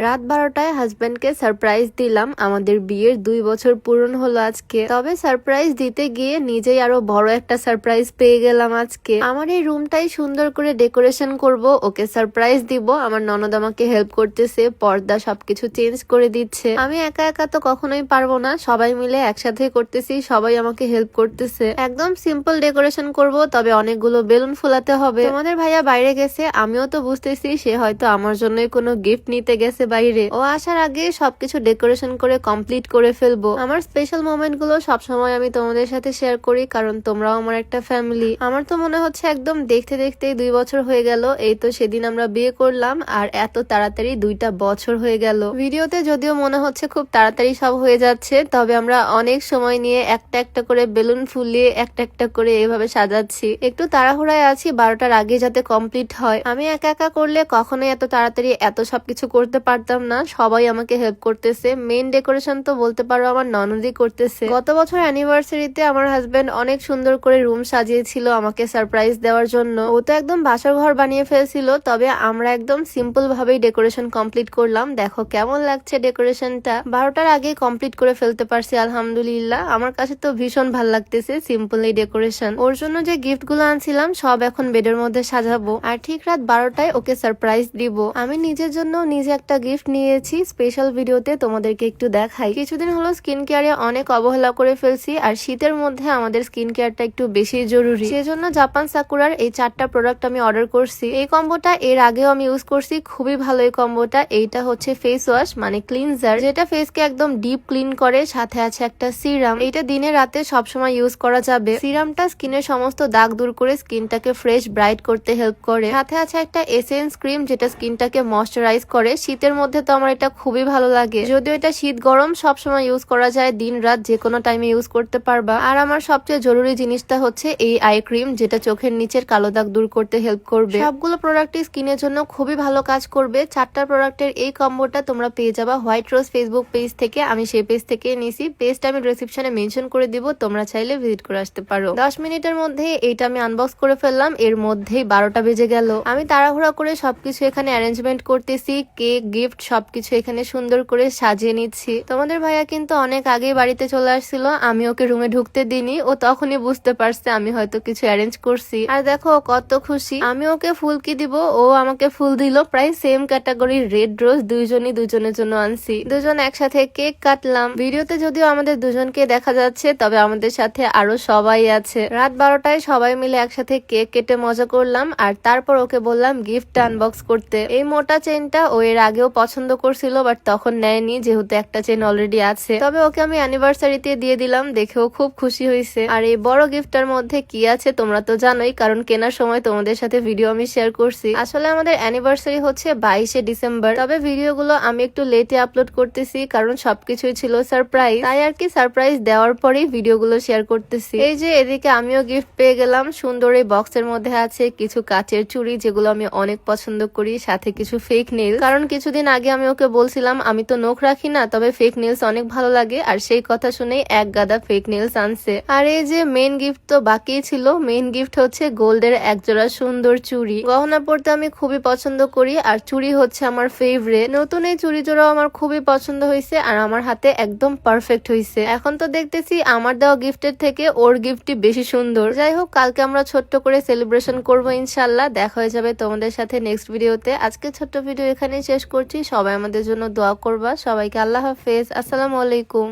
রাত 12টায় হাজবেন্ডকে সারপ্রাইজ দিলাম। আমাদের বিয়ের 2 বছর পূরণ হলো আজকে। তবে সারপ্রাইজ দিতে গিয়ে নিজেই আরো বড় একটা সারপ্রাইজ পেয়ে গেলাম আজকে। আমার এই রুমটাই সুন্দর করে ডেকোরেশন করব, ওকে সারপ্রাইজ দিব। আমার ননদ আমাকে হেল্প করতেছে, পর্দা সবকিছু চেঞ্জ করে দিচ্ছে। আমি একা একা তো কখনোই পারবো না, সবাই মিলে একসাথে করতেছি, সবাই আমাকে হেল্প করতেছে। একদম সিম্পল ডেকোরেশন করব, তবে অনেকগুলো বেলুন ফুলাতে হবে। তোমাদের ভাইয়া বাইরে গেছে, আমিও তো বুঝতেছি সে হয়তো আমার জন্যই কোনো গিফট নিতে গেছে বাইরে। ও আসার আগে সবকিছু ডেকোরেশন করে কমপ্লিট করে ফেলবো। আমার স্পেশাল মোমেন্ট গুলো সবসময় আমি তোমাদের সাথে শেয়ার করি, কারণ তোমরাও আমার একটা ফ্যামিলি। আমার তো মনে হচ্ছে একদম দেখতে দেখতে 2 বছর হয়ে গেল। এই তো সেদিন আমরা বিয়ে করলাম, আর এত তাড়াতাড়ি 2টা বছর হয়ে গেল। ভিডিওতে যদিও মনে হচ্ছে খুব তাড়াতাড়ি সব হয়ে যাচ্ছে, তবে আমরা অনেক সময় নিয়ে একটা একটা করে বেলুন ফুলিয়ে একটা একটা করে এভাবে সাজাচ্ছি। একটু তাড়াহুড়ায় আছি, 12টার আগে যাতে কমপ্লিট হয়। আমি একা একা করলে কখনোই এত তাড়াতাড়ি এত সবকিছু করতে পারতাম না, সবাই আমাকে হেল্প করতেছে। মেইন ডেকোরেশন তো বলতে পারো আমার ননদই করতেছে। গত বছর অ্যানিভার্সারিতে আমার হাজবেন্ড অনেক সুন্দর করে রুম সাজিয়েছিল আমাকে সারপ্রাইজ দেওয়ার জন্য। ও তো একদম বাসর ঘর বানিয়ে ফেলছিল, তবে আমরা একদম সিম্পল ভাবেই ডেকোরেশন কমপ্লিট করলাম। দেখো কেমন লাগছে ডেকোরেশনটা। 12টার আগে কমপ্লিট করে ফেলতে পারছি আলহামদুলিল্লাহ। আমার কাছে তো ভীষণ ভাল লাগতেছে সিম্পল এই ডেকোরেশন। ওর জন্য যে গিফট গুলো আনছিলাম সব এখন বেডের মধ্যে সাজাবো, আর ঠিক রাত 12টায় ওকে সারপ্রাইজ দিব। আমি নিজের জন্য নিজে একটা গিফট নিয়েছি, স্পেশাল ভিডিওতে তোমাদেরকে একটু দেখাই। কিছুদিন হলো স্কিন কেয়ারে অনেক অবহেলা করে ফেলছি, আর শীতের মধ্যে আমাদের স্কিন কেয়ারটা একটু বেশি জরুরি। সেজন্য জাপান সাকুরার এই 4টা প্রোডাক্ট আমি অর্ডার করছি। এই কম্বোটা এর আগেও আমি ইউজ করছি, খুবই ভালো এই কম্বোটা। এইটা হচ্ছে ফেস ওয়াশ মানে ক্লিনজার, যেটা ফেসকে একদম ডিপ ক্লিন করে। সাথে আছে একটা সিরাম, এইটা দিনে রাতে সবসময় ইউজ করা যাবে। সিরামটা স্কিনের সমস্ত দাগ দূর করে স্কিনটাকে ফ্রেশ ব্রাইট করতে হেল্প করে। সাথে আছে একটা এসেন্স ক্রিম, যেটা স্কিনটাকে ময়শ্চারাইজ করে। শীতের মধ্যে তো আমার এটা খুবই ভালো লাগে, যদিও এটা শীত গরম সবসময় ইউজ করা যায়, দিন রাত যে কোনো টাইমে ইউজ করতে পারবা। আর আমার সবচেয়ে জরুরি জিনিসটা হচ্ছে এই আই ক্রিম, যেটা চোখের নিচের কালো দাগ দূর করতে হেল্প করবে। সবগুলো প্রোডাক্টই স্কিনের জন্য খুবই ভালো কাজ করবে। 4টা প্রোডাক্টের এই কম্বোটা তোমরা পেয়ে যাবা হোয়াইট রোজ ফেসবুক পেজ থেকে। আমি সেই পেজ থেকে নিছি, পেজটা আমি ডেসক্রিপশনে মেনশন করে দিব, তোমরা চাইলে ভিজিট করে আসতে পারো। 10 মিনিটের মধ্যে এইটা আমি আনবক্স করে ফেললাম, এর মধ্যেই 12টা বেজে গেল। আমি তাড়াহুড়া করে সবকিছু এখানে অ্যারেঞ্জমেন্ট করতেছি, কেক গিফট সবকিছু এখানে সুন্দর করে সাজিয়ে নিচ্ছি। তোমাদের ভাইয়া কিন্তু অনেক আগেই বাড়িতে চলে আসছিল, আমি ওকে রুমে ঢুকতে দিইনি। ও তখনই বুঝতে পারছে আমি হয়তো কিছু অ্যারেঞ্জ করছি, আর দেখো কত খুশি। আমি ওকে ফুল কি দিব, ও আমাকে ফুল দিল। প্রায় সেম ক্যাটাগরি রেড রোজ, দুজনের জন্য আনছি। দুজন একসাথে কেক কাটলাম। ভিডিওতে যদিও আমাদের দুজনকে দেখা যাচ্ছে, তবে আমাদের সাথে আরো সবাই আছে। রাত 12টায় সবাই মিলে একসাথে কেক কেটে মজা করলাম, আর তারপর ওকে বললাম গিফট আনবক্স করতে। এই মোটা চেনটা ও এর আগেও পছন্দ করছিল, বাট তখন নেয়নি যেহেতু একটা চেন অলরেডি আছে। তবে ওকে আমি অ্যানিভার্সারিতে দিয়ে দিলাম, দেখেও খুব খুশি হয়েছে। আর এই বড় গিফটটার মধ্যে কি আছে তোমরা তো জানোই, কারণ কেনার সময় তোমাদের সাথে ভিডিও আমি শেয়ার করছি। আসলে আমাদের অ্যানিভার্সারি হচ্ছে 22শে ডিসেম্বর, তবে ভিডিওগুলো আমি একটু লেটে আপলোড করতেছি, কারণ সবকিছুই ছিল সারপ্রাইজ। তাই আর কি সারপ্রাইজ দেওয়ার পরেই ভিডিওগুলো শেয়ার করতেছি। এই যে এদিকে আমিও গিফট পেয়ে গেলাম। সুন্দর এই বক্সের মধ্যে আছে কিছু কাচের চুড়ি, যেগুলো আমি অনেক পছন্দ করি, সাথে কিছু ফেক নেল। কারণ কিছুদিন আগে আমি ওকে বলছিলাম আমি তো নখ রাখি না, তবে ফেক নেলস অনেক ভালো লাগে, আর সেই কথা শুনেই এক গাদা ফেক নেলস আনছে। আর এই যে মেইন গিফট তো বাকি ছিল, মেইন গিফট হচ্ছে গোল্ডের একজোড়া সুন্দর চুড়ি। গহনা পরতে আমি খুবই পছন্দ করি, আর চুড়ি হচ্ছে আমার ফেভারিট। নতুন এই চুড়ি জোড়াও আমার খুবই পছন্দ হয়েছে, আর আমার হাতে একদম পারফেক্ট হয়েছে। এখন তো দেখতেছি আমার দেওয়া গিফটের থেকে ওর গিফটই বেশি সুন্দর। যাই হোক, কালকে আমরা ছোট্ট করে সেলিব্রেশন করবো ইনশাল্লাহ। দেখা হয়ে যাবে তোমাদের সাথে নেক্সট ভিডিওতে। আজকে ছোট্ট ভিডিও এখানেই শেষ করছি। সবাই আমাদের জন্য দোয়া করবা। সবাইকে আল্লাহ হাফেজ, আসসালামু আলাইকুম।